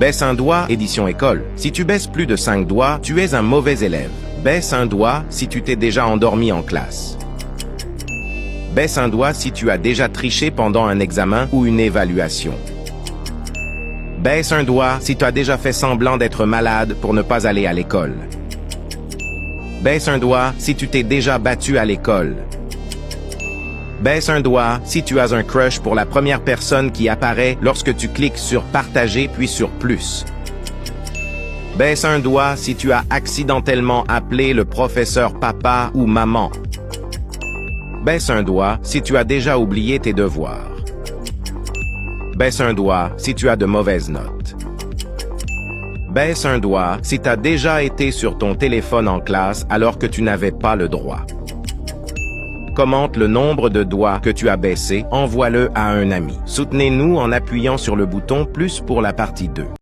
Baisse un doigt, édition école. Si tu baisses plus de 5 doigts, tu es un mauvais élève. Baisse un doigt si tu t'es déjà endormi en classe. Baisse un doigt si tu as déjà triché pendant un examen ou une évaluation. Baisse un doigt si tu as déjà fait semblant d'être malade pour ne pas aller à l'école. Baisse un doigt si tu t'es déjà battu à l'école. Baisse un doigt si tu as un crush pour la première personne qui apparaît lorsque tu cliques sur Partager puis sur Plus. Baisse un doigt si tu as accidentellement appelé le professeur papa ou maman. Baisse un doigt si tu as déjà oublié tes devoirs. Baisse un doigt si tu as de mauvaises notes. Baisse un doigt si tu as déjà été sur ton téléphone en classe alors que tu n'avais pas le droit. Commente le nombre de doigts que tu as baissé, envoie-le à un ami. Soutenez-nous en appuyant sur le bouton plus pour la partie 2.